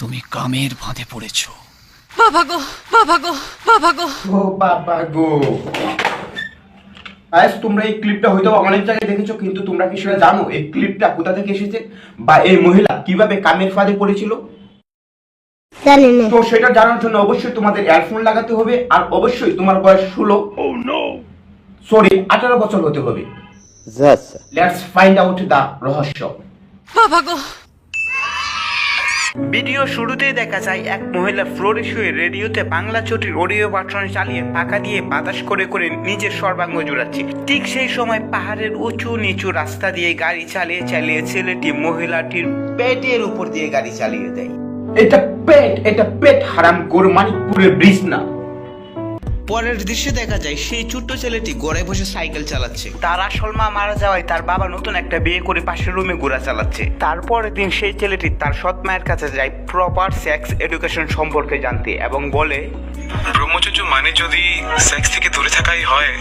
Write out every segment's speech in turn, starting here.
তুমি কামের ফাঁদে পড়েছো। বাবা গো, বাবা গো, বাবা গো। ও বাবা গো। আজ তোমরা এই ক্লিপটা হয়তো অনেক জায়গায় দেখেছো, কিন্তু তোমরা কি সেটা জানো এই ক্লিপটা কোথা থেকে এসেছে বা এই মহিলা কিভাবে কামের ফাঁদে পড়েছিল? জানি না। তো সেটা জানার জন্য অবশ্যই তোমাদের ইয়ারফোন লাগাতে হবে, আর অবশ্যই তোমার বয়স 18 বছর হতে হবে। লেটস ফাইন্ড আউট দা রহস্য। বাবা গো। ভিডিও শুরুতেই দেখা যায় এক মহিলা ফ্লোরে শুয়ে রেডিওতে বাংলা চটির অডিও বাটন চালিয়ে পাকা দিয়ে বাতাস করে করে নিজের সর্বাঙ্গ জুড়াচ্ছে। ঠিক সেই সময় পাহাড়ের উঁচু নিচু রাস্তা দিয়ে গাড়ি চালিয়ে চালিয়ে ছেলেটি মহিলাটির পেটের উপর দিয়ে গাড়ি চালিয়ে দেয়। এটা পেট হারাম করে মানিকপুরের ব্রিজ না। পরের দৃশ্যে দেখা যায় সেই ছোট্ট ছেলেটি ঘরে বসে সাইকেল চালাচ্ছে। তার আসল মা মারা যাওয়ায় তার বাবা নতুন একটা বিয়ে করে পাশের রুমে ঘোরা চালাচ্ছে। তারপরের দিন সেই ছেলেটি তার সৎ মায়ের কাছে যায় প্রপার সেক্স এডুকেশন সম্পর্কে জানতে এবং বলে, ব্রহ্মচর্য মানে যদি সেক্স থেকে দূরে থাকাই হয়,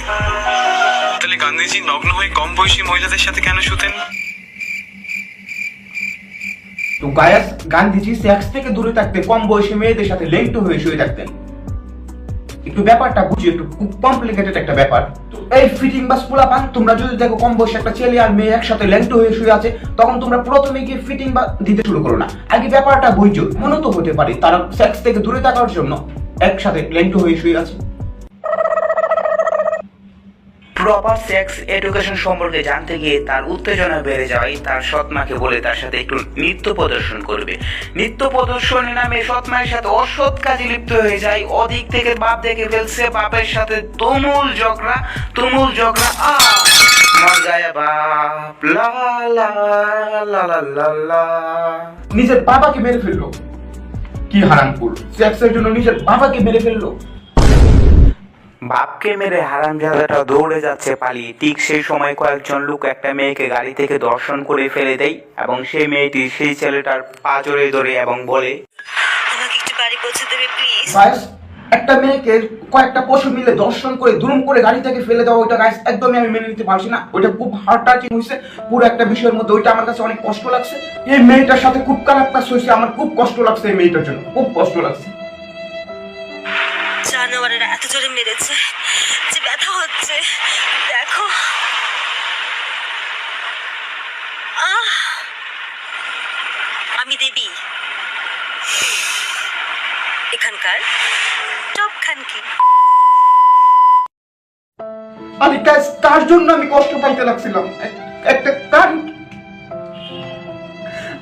তাহলে গান্ধীজি নগ্ন হয়ে কম বয়সী মহিলাদের সাথে কেন শুতেন? তো গায়াস, গান্ধীজি সেক্স থেকে দূরে থাকতে কম বয়সী মেয়েদের সাথে লেংটো হয়ে শুয়ে থাকতেন। একটু ব্যাপারটা বুঝি, একটু খুব কমপ্লিকেটেড একটা ব্যাপার। তো এই ফিটিং বাস পোলাপান, তোমরা যদি দেখো কম বয়সী একটা ছেলে আর মেয়ে একসাথে লেংটো হয়ে শুয়ে আছে, তখন তোমরা প্রথমে গিয়ে ফিটিং বা দিতে শুরু করো না, আগে ব্যাপারটা বুঝছো। মনে তো হতে পারে তারা সেক্স থেকে দূরে থাকার জন্য একসাথে লেংটো হয়ে শুয়ে আছে। প্রপার সেক্স এডুকেশন সম্পর্কে জানতে গিয়ে তার উত্তেজনা বেড়ে যাওয়ায় তার সৎ মাকে বলে তার সাথে একটু নৃত্য প্রদর্শন করবে। নৃত্য প্রদর্শনের নামে সৎ মায়ের সাথে অসৎ কাজে লিপ্ত হয়ে যায়। ওদিক থেকে বাপ দেখে ফেলছে, বাপের সাথে তুমুল ঝগড়া। মর গায়া বাপ, লা লা লা লা লা লা। নিজের বাবাকে মেরে ফেললো। কি হারামপুর, সেক্সের জন্য নিজের বাবাকে মেরে ফেললো। বাপকে মেরে হারামজাদাটা দৌড়ে যাচ্ছে পালিয়ে। ঠিক সেই সময় কয়েকজন লোক একটা মেয়েকে গাড়ি থেকে দর্শন করে ফেলে দেয় এবং সেই মেয়েটি সেই ছেলেটার পা জড়িয়ে ধরে এবং বলে, আমাকে একটু বাড়ি পৌঁছে দেবে প্লিজ। গাইস, একটা মেয়েকে কয়েকটা পশু মিলে দর্শন করে দুরুম করে গাড়ি থেকে ফেলে দেওয়া, ওইটা গাইস একদমই আমি মেনে নিতে পারছি না। ওইটা খুব হার্ট টাচিং হয়েছে পুরো একটা বিষয়ের মধ্যে। ওইটা আমার কাছে অনেক কষ্ট লাগছে। এই মেয়েটার সাথে খুব খারাপ কাজ হয়েছে, আমার খুব কষ্ট লাগছে এই মেয়েটার জন্য, খুব কষ্ট লাগছে। জানোয়ারেরা এত জোরে মেরেছে যে ব্যথা হচ্ছে, দেখো। আমি দেবী, এখানকার টপ খানকি। আরে গাইস, তার জন্য আমি কষ্ট পাইতে লাগছিলাম। একটা কান,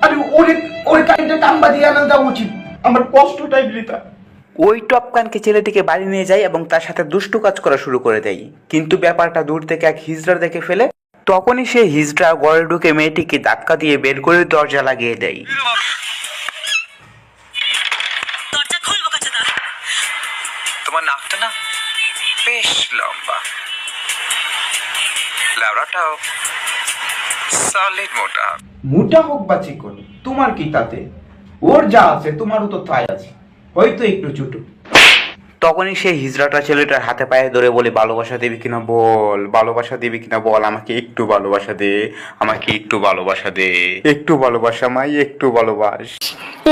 আরে ওরে কানটা কাম্বা দিয়ে আনা দেওয়া উচিত। আমার কষ্টটাই বৃথা। ওই টপকানকে ছেলেটিকে বাড়ি নিয়ে যায় এবং তার সাথে দুষ্টু কাজ করা শুরু করে দেয়। কিন্তু ব্যাপারটা দূর থেকে এক হিজড়া দেখে ফেলে। তখনই সেই হিজড়া ঘরে ঢুকে মেয়েটিকে ধাক্কা দিয়ে বের করে দরজা লাগিয়ে দেয়। দরজা খুলবো কাছেদা। তোমার নাকটা না বেশ লম্বা, ল্যাবরাটাও সলিড মোটা। মোটা হোক বা চিকন, তোমার কি তাতে? ওর যা আছে তোমারও তো তাই আছে, হয়তো একটু ছোট। তখনই সেই হিজড়াটা ছেলেটার হাতে পায়ে ধরে বলে, ভালোবাসা দিবি কিনা বল, ভালোবাসা দিবি কিনা বল, আমাকে একটু ভালোবাসা দে, আমাকে একটু ভালোবাসা দে, একটু ভালোবাসা মাই, একটু ভালোবাস।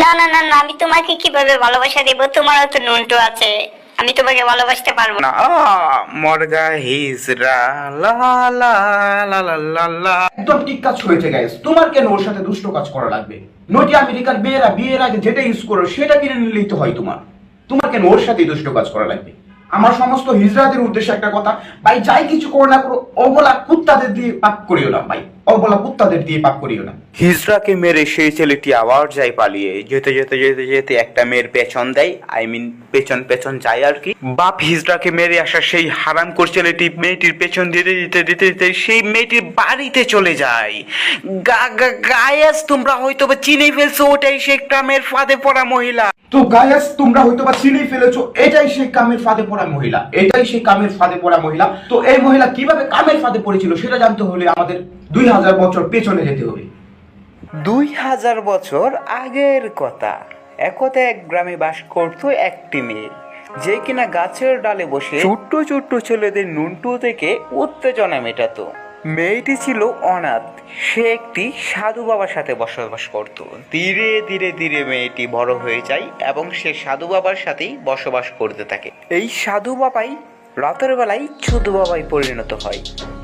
না না না না, আমি তোমাকে কিভাবে ভালোবাসা দেব? তোমারও তো নুনটু আছে, আমি তোমাকে ভালোবাসতে পারবো না। না মরগা হিজড়া, লা লা লা লা লা লা। একদম ঠিক কাজ হয়েছে গাইস। তোমার কেন ওর সাথে দুষ্ট কাজ করা লাগবে? নটি আমেরিকার মেয়েরা বিয়ের আগে যেটা ইউজ করো সেটা কিনে নিলেই তো হয়। তোমার কেন ওর সাথে দুষ্ট কাজ করা লাগবে? আমার সমস্ত হিজড়াদের উদ্দেশ্যে একটা কথা, ভাই যাই কিছু করো না করো, অবলা কুত্তাদের দিয়ে পাপ করিও না ভাই, অবলা কুত্তাদের দিয়ে পাপ করিও না। হিজড়াকে মেরে সেই ছেলেটি আবার যায় পালিয়ে। যেতে যেতে যেতে যেতে একটা মেয়ের পেছন দেয়, পেছন পেছন যায় আর কি। বাপ হিজড়াকে মেরে আসা সেই হারামখোর ছেলেটি মেয়েটির পেছন দিতে দিতে দিতে দিতে সেই মেয়েটির বাড়িতে চলে যায়। গায়াস, তোমরা হয়তো বা চিনেই ফেলছো, ওটাই সেই কামের ফাঁদে পড়া মহিলা। তো গায়াস, তোমরা হয়তো বা চিনেই ফেলেছো, এটাই সেই কামের ফাঁদে পড়া মহিলা, এটাই সেই কামের ফাঁদে পড়া মহিলা। তো এই মহিলা কিভাবে কামের ফাঁদে পড়েছিল সেটা জানতে হলে আমাদের 2000 বছর পেছনে যেতে হবে। 2000 বছর আগের কথা। একদা এক গ্রামে বাস করতো একটি মেয়ে, যে কিনা গাছের ডালে বসে ছোট্ট ছোট্ট ছেলেদের নুনটু থেকে উত্তেজনা মেটাতো। মেয়েটি ছিল অনাথ। সে একটি সাধু বাবার সাথে বসবাস করত। ধীরে ধীরে ধীরে মেয়েটি বড় হয়ে যায় এবং সে সাধু বাবার সাথেই বসবাস করতে থাকে। এই সাধু বাবাই রাতের বেলায় চোদু বাবায় পরিণত হয়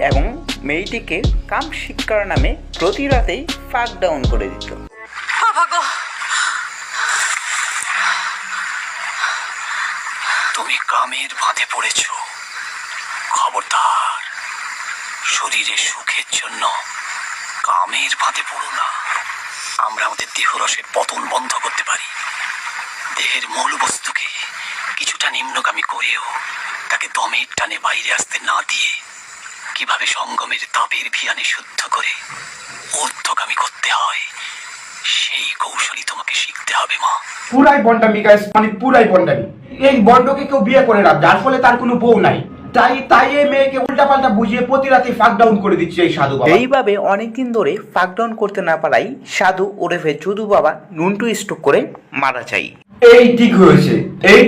এবং মেয়েটিকে কাম শিক্ষার নামে প্রতি রাতেই ফাক ডাউন করে দিত। তুমি কামের ফাঁদে পড়েছ। খবরদার, শরীরের সুখের জন্য কামের ফাঁদে পড়ো না। আমরা আমাদের দেহরসের পতন বন্ধ করতে পারি। দেহের মূল বস্তুকে কিছুটা নিম্নগামী করেও তাকে দমের টানে বাইরে আসতে না দিয়ে কিভাবে সঙ্গমের তাপের ভিয়ানে শুদ্ধ করে ঊর্ধ্বগামী করতে হয়, সেই কৌশলই তোমাকে শিখতে হবে মা। পুরাই বন্ডামি গাইস, মানে পুরাই বন্ডামি। এই বন্ডকে কেউ বিয়ে করে না, যার ফলে তার কোনো বউ নাই। তাই এই মেয়েকে উল্টাপাল্টা বুঝিয়ে প্রতি রাতে ফাক ডাউন করে দিচ্ছে এই সাধু বাবা। এইভাবে অনেকদিন ধরে ফাক ডাউন করতে না পারাই সাধু ওরফে চুদু বাবা নুনটু স্ট্রোক করে মারা যায়। এই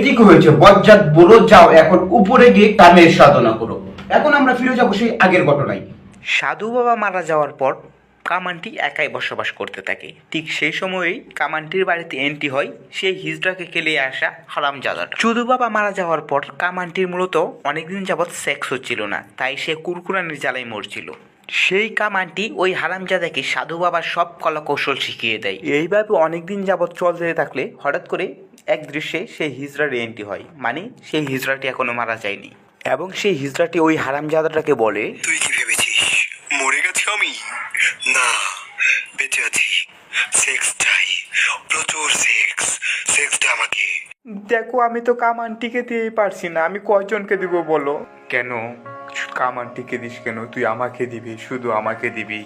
ঠিক হয়েছে বজ্জাত বলো, যাও এখন উপরে গিয়ে কামের সাধনা করো। এখন আমরা ফিরে যাবো সেই আগের ঘটনায়। সাধু বাবা মারা যাওয়ার পর কামানটি একাই বসবাস করতে থাকে। ঠিক সেই সময়েই কামানটির বাড়িতে এন্ট্রি হয় সেই হিজড়াকে খেলিয়ে আসা হারামজাদাটা। চুদু বাবা মারা যাওয়ার পর কামানটির মূলত অনেকদিন যাবৎ সেক্স হচ্ছিল না, তাই সে কুরকুরানির জ্বালায় মরছিল। সেই কামানটি ওই হারামজাদাকে সাধু বাবার সব কলা কৌশল শিখিয়ে দেয়। এইভাবে অনেকদিন যাবৎ চলতে থাকলে হঠাৎ করে এক দৃশ্যে সেই হিজড়ার এন্ট্রি হয়, মানে সেই হিজড়াটি এখনো মারা যায়নি এবং সেই হিজড়াটি ওই হারামজাদাটাকে বলে, তুই কি ভেবেছিস মরে গেছি আমি? না, বেঁচে আছি। সেক্স চাই, প্রচুর সেক্সটা আমাকে। দেখো আমি তো কামানটিকে দিয়েই পারছি না, আমি কয়জনকে দিব বলো? কেন কামানটিকে দিস কেন? তুই আমাকে দিবি, শুধু আমাকে দিবি।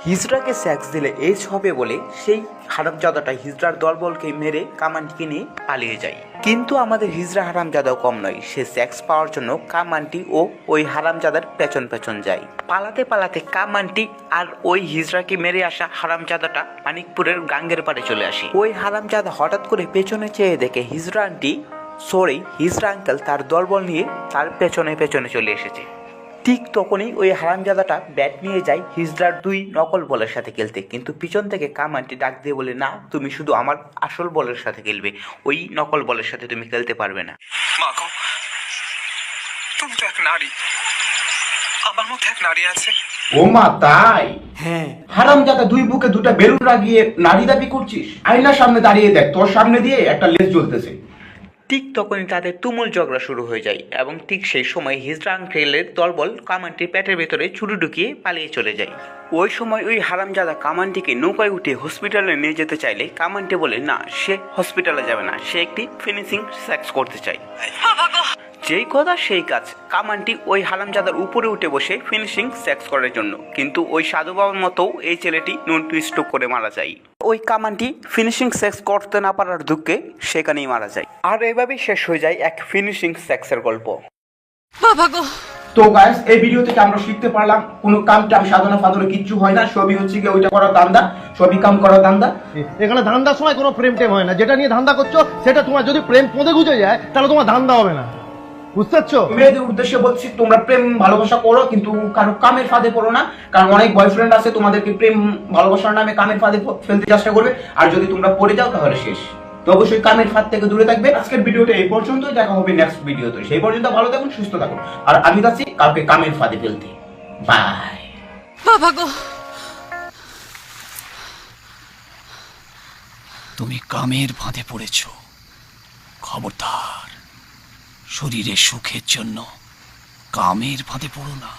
হিজড়াকে সেক্স দিলে এজ হবে বলে সেই হারামজাদাটা হিজড়ার দলবলকে মেরে কামানটিকে নিয়ে পালিয়ে যায়। কিন্তু আমাদের হিজড়া হারামজাদাও কম নয়, সে সেক্স পাওয়ার জন্য কামানটি ও ওই হারামজাদার পেছন পেছন যায়। পালাতে পালাতে কামানটি আর ওই হিজড়াকে মেরে আসা হারামজাদাটা মানিকপুরের গাঙ্গের পাড়ে চলে আসে। ওই হারামজাদা হঠাৎ করে পেছনে চেয়ে দেখে হিজড়া আঙ্কেল তার দলবল নিয়ে তার পেছনে পেছনে চলে এসেছে। ঠিক তখনই ওই হারামজাদাটা ব্যাট নিয়ে যায় হিজড়ার 2 নকল বলের সাথে খেলতে, কিন্তু পিছন থেকে কামানটি ডাক দিয়ে বলে, না, তুমি শুধু আমার আসল বলের সাথে খেলবে, ওই নকল বলের সাথে তুমি খেলতে পারবে না। মা গো, তুমি তো এক নারী, আমার মধ্যে এক নারী আছে। ও মা, তাই? হ্যাঁ। হারামজাদা, 2 বুকে 2টা বেলুন লাগিয়ে নারী দাবি করছিস? আয়নার সামনে দাঁড়িয়ে দেখ, তোর সামনে দিয়ে একটা লেজ জ্বলতেছে। ঠিক তখনই তাদের তুমুল ঝগড়া শুরু হয়ে যায় এবং ঠিক সেই সময় হিজড়া আঙ্কেলের দলবল কামানটির পেটের ভেতরে ছুরি ঢুকিয়ে পালিয়ে চলে যায়। ওই সময় ওই হারামজাদা কামানটিকে নৌকায় উঠিয়ে হসপিটালে নিয়ে যেতে চাইলে কামানটি বলে, না, সে হসপিটালে যাবে না, সে একটি ফিনিশিং সেক্স করতে চায়। যেই কথা সেই কাজ, কামানটি ওই হারামজাদার উপরে উঠে বসে ফিনিশিং সেক্স করার জন্য, কিন্তু ওই সাধু বাবার মতো এই ছেলেটি নুনটু স্ট্রোক করে মারা যায়। ওই কামানটি ফিনিশিং সেক্স করতে না পারার দুঃখে সেখানেই মারা যায়। আর এভাবেই শেষ হয়ে যায় এক ফিনিশিং সেক্সের গল্প। তো গাইস, এই ভিডিও থেকে আমরা শিখতে পারলাম কোনো কাম সাধনা ফাধনা কিচ্ছু হয় না, সবই হচ্ছে কি ওইটা করার ধান্দা, সবই কাম করার ধান্দা। এখানে ধান্দার সময় কোনো প্রেম টেম হয় না। যেটা নিয়ে ধান্দা করছো সেটা তোমার যদি প্রেম পদে গুজে যায় তাহলে তোমার ধান্দা হবে না, বুঝতে পারছো? মেয়েদের উদ্দেশ্যে বলছি, তোমরা প্রেম ভালোবাসা করো, কিন্তু কারো কামের ফাঁদে পড়ো না, কারণ অনেক বয়ফ্রেন্ড আছে তোমাদেরকে প্রেম ভালোবাসার নামে কামের ফাঁদে ফেলতে চেষ্টা করবে, আর যদি তোমরা পড়ে যাও তাহলে শেষ। তো অবশ্যই কামের ফাঁদ থেকে দূরে থাকবে। আজকের ভিডিওটা এই পর্যন্তই, দেখা হবে নেক্সট ভিডিওতে। সেই পর্যন্ত ভালো থাকুন, সুস্থ থাকুন, আর আমি যাচ্ছি কাউকে কামের ফাঁদে ফেলতে। বাই। তুমি কামের ফাঁদে পড়েছ। খবরদার, শরীরের সুখের জন্য কামের ফাঁদে পড়ো না।